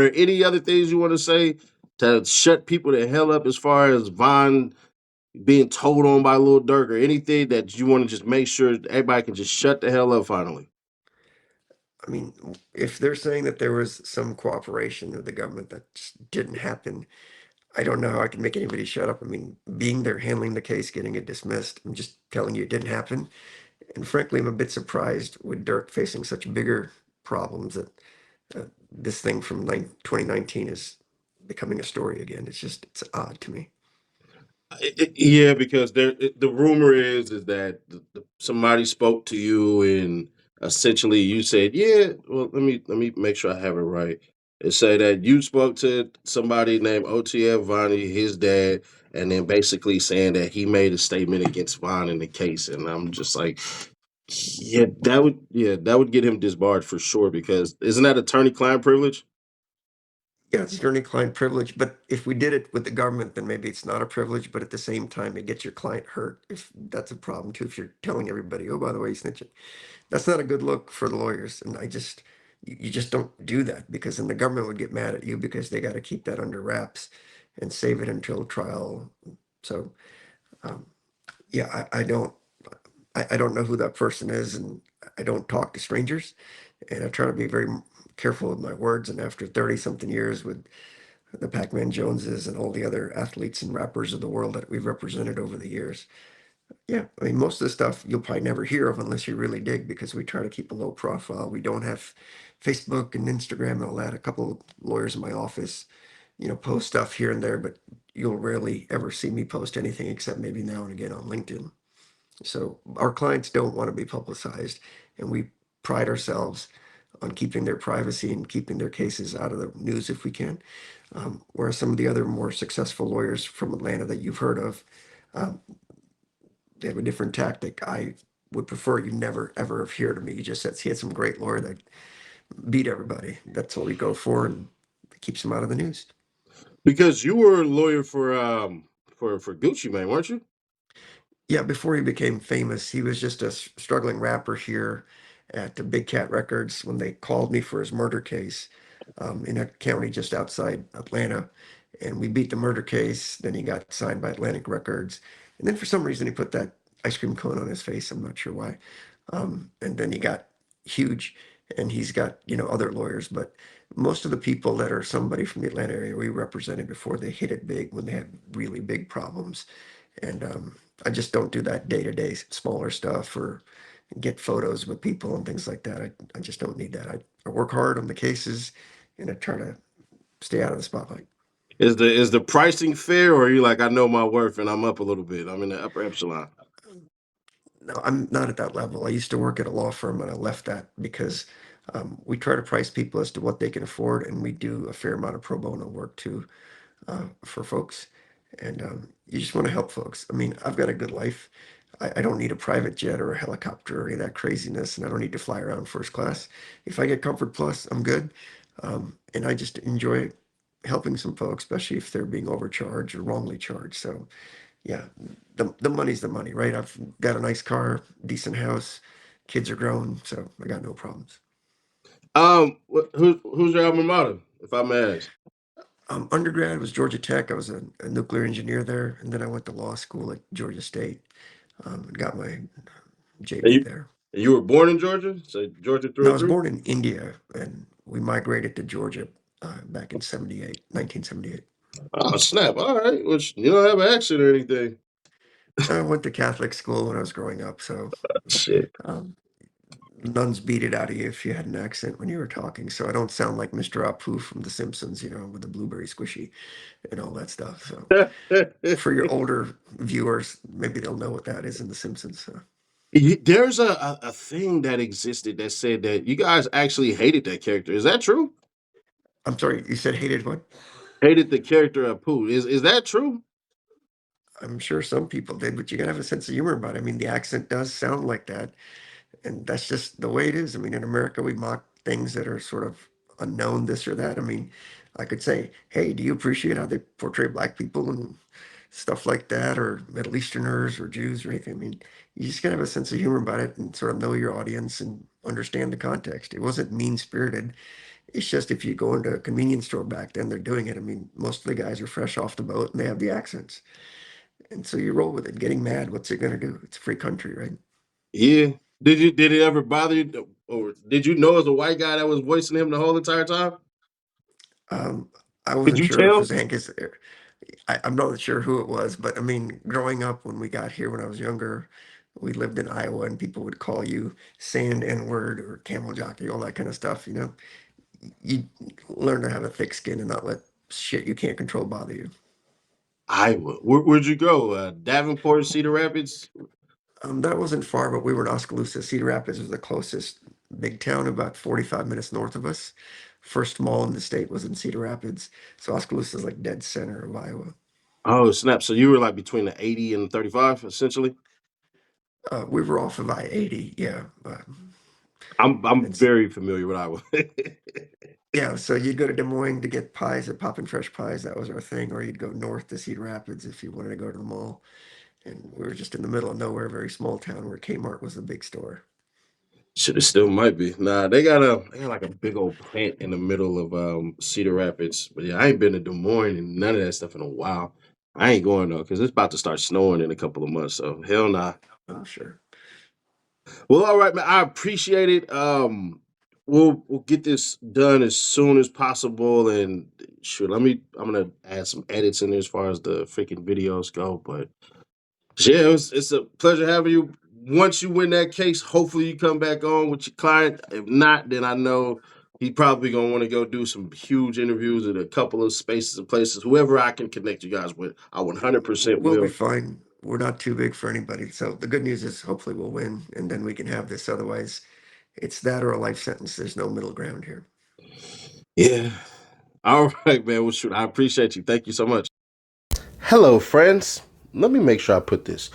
are there any other things you want to say to shut people the hell up as far as Von being told on by Lil Durk or anything that you want to just make sure everybody can just shut the hell up finally? I mean, if they're saying that there was some cooperation with the government that just didn't happen, I don't know how I can make anybody shut up. I mean, being there, handling the case, getting it dismissed, I'm just telling you it didn't happen. And frankly, I'm a bit surprised with Dirk facing such bigger problems that this thing from 2019 is becoming a story again. It's odd to me. Yeah, because the rumor is that somebody spoke to you and essentially you said, "Yeah, well, let me make sure I have it right." It said that you spoke to somebody named OTF Vonnie, his dad, and then basically saying that he made a statement against Von in the case, and I'm just like, yeah, that would get him disbarred for sure because isn't that attorney-client privilege? Yeah, it's attorney-client privilege, but if we did it with the government, then maybe it's not a privilege, but at the same time, it gets your client hurt. If that's a problem too, if you're telling everybody, oh, by the way, he's snitching, that's not a good look for the lawyers. And you just don't do that because then the government would get mad at you because they got to keep that under wraps and save it until trial. So, um, yeah, I don't know who that person is, and I don't talk to strangers, and I try to be very careful with my words. And after 30 something years with the Pac-Man Joneses and all the other athletes and rappers of the world that we've represented over the years, yeah, I mean, most of the stuff you'll probably never hear of unless you really dig because we try to keep a low profile. We don't have Facebook and Instagram and all that. A couple of lawyers in my office, post stuff here and there, but you'll rarely ever see me post anything except maybe now and again on LinkedIn. So our clients don't want to be publicized, and we pride ourselves on keeping their privacy and keeping their cases out of the news if we can. Whereas some of the other more successful lawyers from Atlanta that you've heard of, um, they have a different tactic. I would prefer you never ever hear to me. You just said he had some great lawyer that beat everybody. That's what we go for, and it keeps them out of the news. Because you were a lawyer for Gucci Mane, weren't you? Yeah, before he became famous, he was just a struggling rapper here at the Big Cat Records when they called me for his murder case in a county just outside Atlanta. And we beat the murder case. Then he got signed by Atlantic Records. And then for some reason, he put that ice cream cone on his face. I'm not sure why. And then he got huge and he's got, other lawyers. But most of the people that are somebody from the Atlanta area we represented before they hit it big when they had really big problems. And I just don't do that day to day smaller stuff or get photos with people and things like that. I just don't need that. I work hard on the cases and I try to stay out of the spotlight. Is the pricing fair, or are you like I know my worth and I'm up a little bit? I'm in the upper epsilon. No, I'm not at that level. I used to work at a law firm and I left that because we try to price people as to what they can afford, and we do a fair amount of pro bono work too for folks. And you just want to help folks. I mean, I've got a good life. I don't need a private jet or a helicopter or any of that craziness, and I don't need to fly around first class. If I get Comfort Plus, I'm good. And I just enjoy helping some folks, especially if they're being overcharged or wrongly charged. So, yeah, the money's the money, right? I've got a nice car, decent house, kids are grown, so I got no problems. Who's your alma mater, if I may ask? Undergrad was Georgia Tech. I was a nuclear engineer there, and then I went to law school at Georgia State and got my And JD you there. you were born in Georgia, so Georgia through No, I and was through. born in India, and we migrated to Georgia back in 78, 1978. Oh snap! All right, which you don't have an accent or anything. I went to Catholic school when I was growing up, so Shit. um, nuns beat it out of you if you had an accent when you were talking. So I don't sound like Mr. Apu from The Simpsons, with the blueberry squishy and all that stuff. So for your older viewers, maybe they'll know what that is in The Simpsons. So. There's a thing that existed that said that you guys actually hated that character. Is that true? I'm sorry, you said hated what? Hated the character of Pooh. Is that true? I'm sure some people did, but you gotta have a sense of humor about it. I mean, the accent does sound like that, and that's just the way it is. I mean, in America, we mock things that are sort of unknown, this or that. I mean, I could say, "Hey, do you appreciate how they portray black people and stuff like that, or Middle Easterners or Jews or anything?" I mean, you just gotta have a sense of humor about it and sort of know your audience and understand the context. It wasn't mean spirited. It's just if you go into a convenience store back then, they're doing it. I mean, most of the guys are fresh off the boat and they have the accents. And so you roll with it. Getting mad, what's it going to do? It's a free country, right? Yeah. Did it ever bother you, or did you know as a white guy that was voicing him the whole entire time? Um, I Could wasn't you sure if it tell? was Angus. I'm not sure who it was, but I mean, growing up when we got here when I was younger, we lived in Iowa and people would call you sand N word or camel jockey, all that kind of stuff. You know, you learn to have a thick skin and not let shit you can't control bother you. Iowa. Where'd you go? Davenport, Cedar Rapids? That wasn't far, but we were in Oskaloosa. Cedar Rapids was the closest big town, about 45 minutes north of us. First mall in the state was in Cedar Rapids. So Oskaloosa is like dead center of Iowa. Oh, snap. So you were like between the 80 and 35, essentially? We were off of I-80, yeah. I'm And very familiar with Iowa. yeah, so you'd go to Des Moines to get pies at Poppin' Fresh Pies. That was our thing. Or you'd go north to Cedar Rapids if you wanted to go to the mall. And we were just in the middle of nowhere, a very small town where Kmart was the big store. Shit, it still might be. Nah, they got like a big old plant in the middle of Cedar Rapids. But yeah, I ain't been to Des Moines and none of that stuff in a while. I ain't going though, because it's about to start snowing in a couple of months. So hell nah. Oh, sure. Well, all right, man. I appreciate it. We'll get this done as soon as possible. And sure, I'm gonna add some edits in there as far as the freaking videos go. But yeah, it's a pleasure having you. Once you win that case, hopefully you come back on with your client. If not, then I know he probably gonna want to go do some huge interviews at a couple of spaces and places. Whoever I can connect you guys with, I 100% We'll be will. fine. We're not too big for anybody. So the good news is hopefully we'll win and then we can have this. Otherwise, it's that or a life sentence. There's no middle ground here. Yeah. All right, man. Well, shoot, I appreciate you. Thank you so much. Hello, friends. Let me make sure I put this